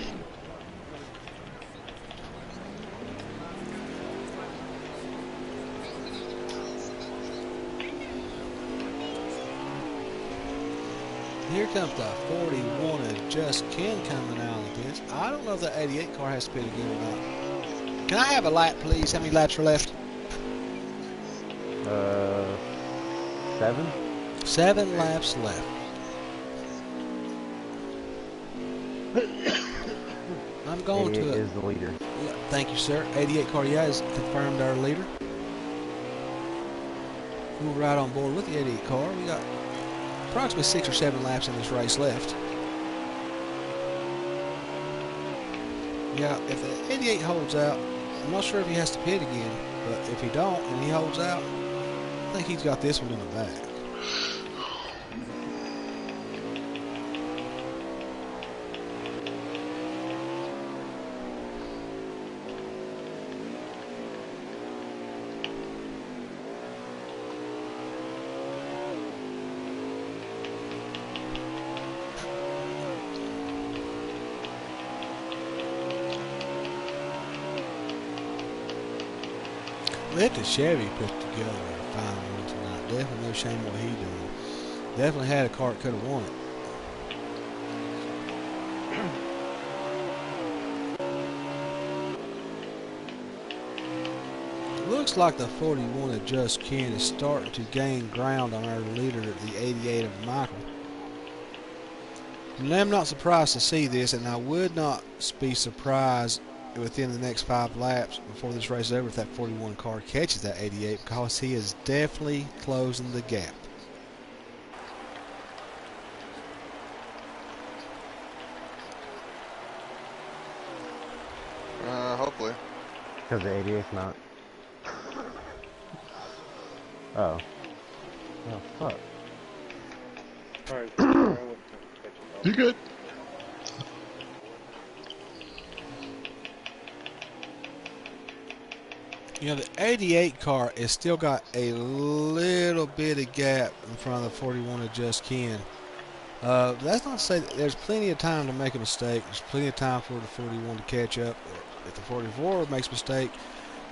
Here comes the 41 of Just Ken coming out of the pits. I don't know if that 88 car has to pit again or not. Can I have a lap, please? How many laps are left? 7? 7 laps left. I'm going 88 to it. is the leader. Yeah, thank you, sir. 88 car, yeah, is confirmed our leader. We're right on board with the 88 car. We got approximately 6 or 7 laps in this race left. Yeah, if the 88 holds out, I'm not sure if he has to pit again, but if he don't and he holds out, I think he's got this one in the bag. Let the Chevy put together a fine one tonight. Definitely no shame what he doing. Definitely had a car that could have won it. Looks like the 41 of Just Ken is starting to gain ground on our leader, the 88 of Michael. And I'm not surprised to see this, and I would not be surprised within the next 5 laps before this race is over if that 41 car catches that 88, because he is definitely closing the gap. Hopefully. Because the 88's not. Oh. Oh, fuck. Alright, I went to catch it. You good? You know, the 88 car has still got a little bit of gap in front of the 41 of Just Ken. That's not to say that there's plenty of time to make a mistake. There's plenty of time for the 41 to catch up. If the 44 makes a mistake,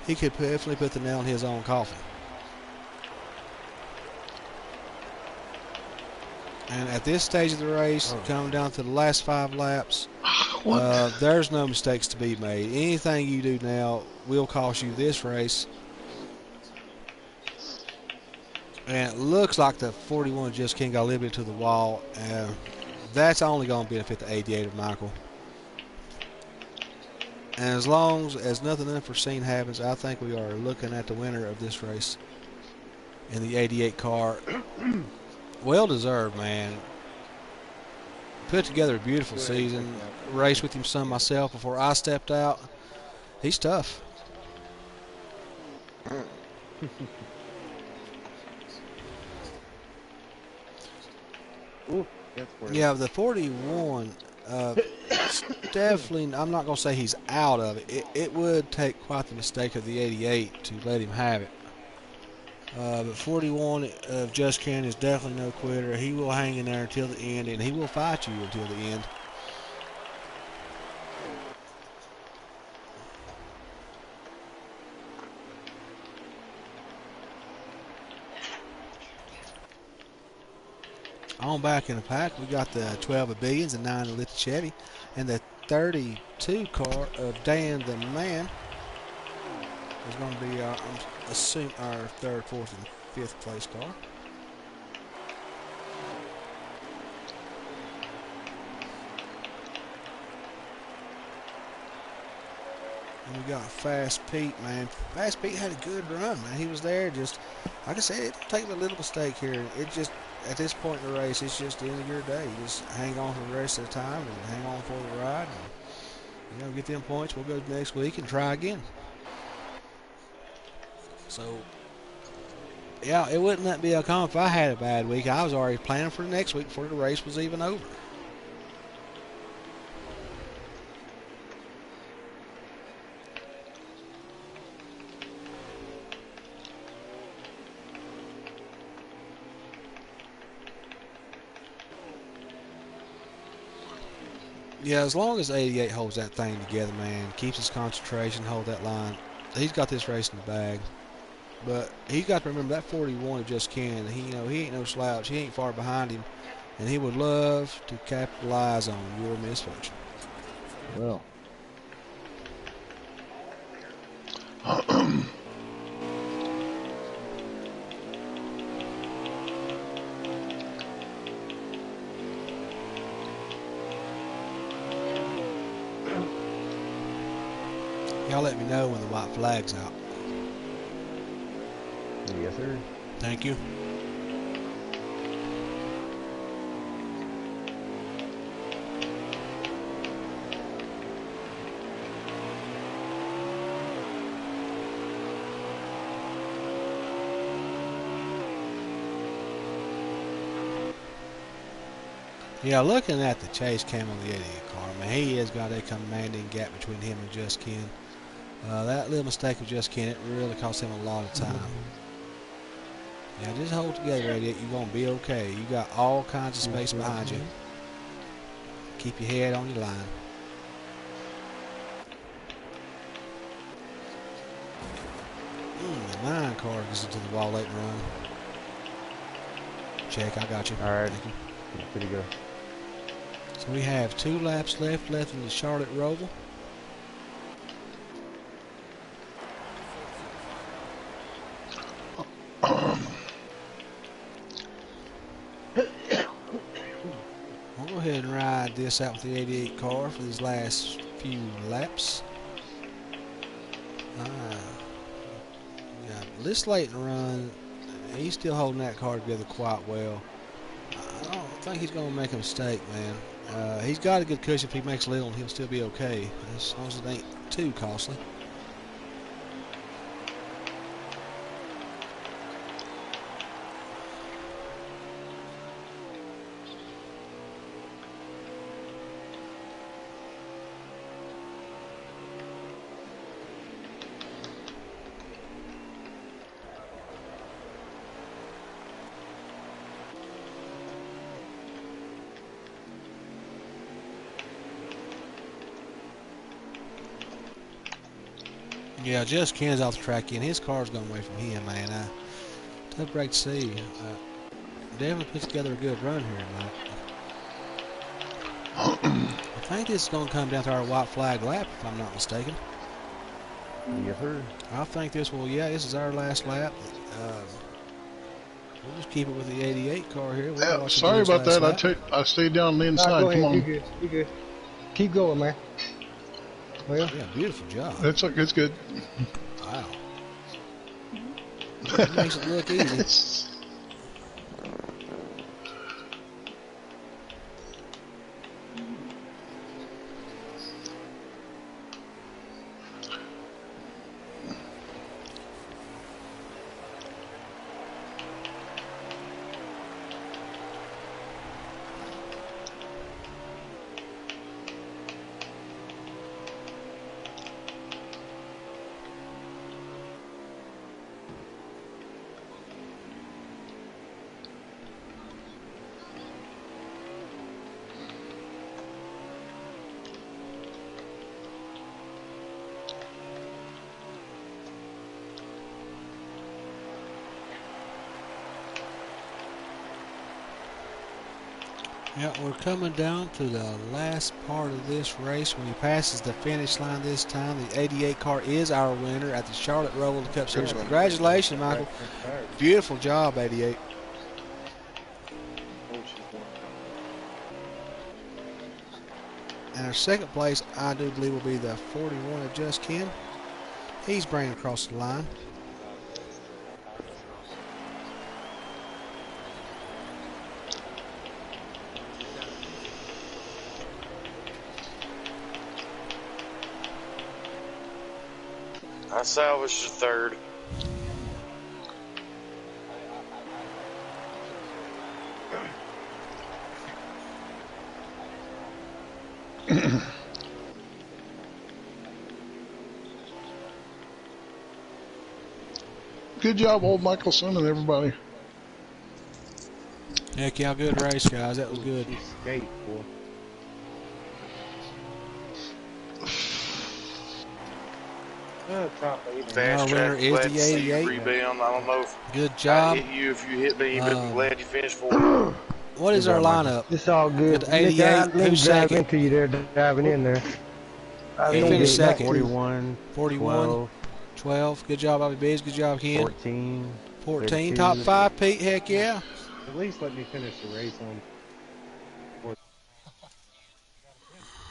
he could definitely put the nail in his own coffin. And at this stage of the race, coming down to the last 5 laps, there's no mistakes to be made. Anything you do now will cost you this race. And it looks like the 41 just can't got a little bit to the wall. That's only going to benefit the 88 of Michael. And as long as nothing unforeseen happens, I think we are looking at the winner of this race in the 88 car. Well deserved, man. Put together a beautiful season. Raced with him some myself before I stepped out. He's tough. Ooh, that's weird. Yeah, the 41, definitely, I'm not going to say he's out of it. It would take quite the mistake of the 88 to let him have it. But 41 of Just Ken is definitely no quitter. He will hang in there until the end, and he will fight you until the end. On back in the pack, we got the 12 of Billions and 9 of Little Chevy, and the 32 car of Dan the Man is going to be, assume, our 3rd, 4th, and 5th place car. And we got Fast Pete, man. Fast Pete had a good run, man. He was there, just like I said, it take a little mistake here. It just, at this point in the race, it's just the end of your day. You just hang on for the rest of the time and hang on for the ride. And, get them points. We'll go next week and try again. So, yeah, it wouldn't be a con if I had a bad week. I was already planning for the next week before the race was even over. Yeah, as long as 88 holds that thing together, man, keeps his concentration, hold that line, he's got this race in the bag. But he's got to remember that 41 just can. He ain't no slouch. He ain't far behind him, and he would love to capitalize on your misfortune. Well. Y'all let me know when the white flag's out. Yes, sir. Thank you. Yeah, looking at the chase cam on the 88 car, man, he has got a commanding gap between him and Just Ken. That little mistake of Just Ken, it really cost him a lot of time. Yeah, just hold together, 88. You're going to be okay. You got all kinds of space behind you. Keep your head on your line. The 9 car gets into the wall late and run. Check, I got you. All right. Good to go. So we have 2 laps left in the Charlotte Roval. We'll go ahead and ride this out with the 88 car for these last few laps. Yeah, this late in the run, he's still holding that car together quite well. I don't think he's going to make a mistake, man. He's got a good cushion. If he makes a little, he'll still be okay, as long as it ain't too costly. Yeah, just Ken's off the track again. His car's going away from him, man. Tough break to see. Definitely put together a good run here tonight. I think this is going to come down to our white flag lap, if I'm not mistaken. Yes, sir. I think this will, yeah, this is our last lap. We'll just keep it with the 88 car here. We'll Yeah, watch sorry his about last that. lap. I stayed down on the inside. Go Come ahead. on. You good. You good. Keep going, man. Well, Yeah, beautiful job. It's good. Wow. That makes it look easy. Yeah, we're coming down to the last part of this race. When he passes the finish line this time, the 88 car is our winner at the Charlotte Roval Cup Series. Congratulations, Michael. Beautiful job, 88. And our second place, I do believe, will be the 41 of Just Ken. He's bringing across the line. I salvaged the third. Good job, old Michelson and everybody. Heck yeah, good race, guys. That was good. Skate, boy. Top 8. Fast Our track, winner is glad the to see you 88. rebound. I don't know if Good I job. hit you if you hit me, but I'm glad you finished for me. What is our lineup? it's all good. With 88, Nick, I didn't who's drive second? into you there, driving in there. I He don't finished get back second. to you. 41, 41, 12, 12. Good job, Bobby Biz. Good job, Ken. 14, 14. 32. Top 5, Pete. Heck yeah. At least let me finish the race on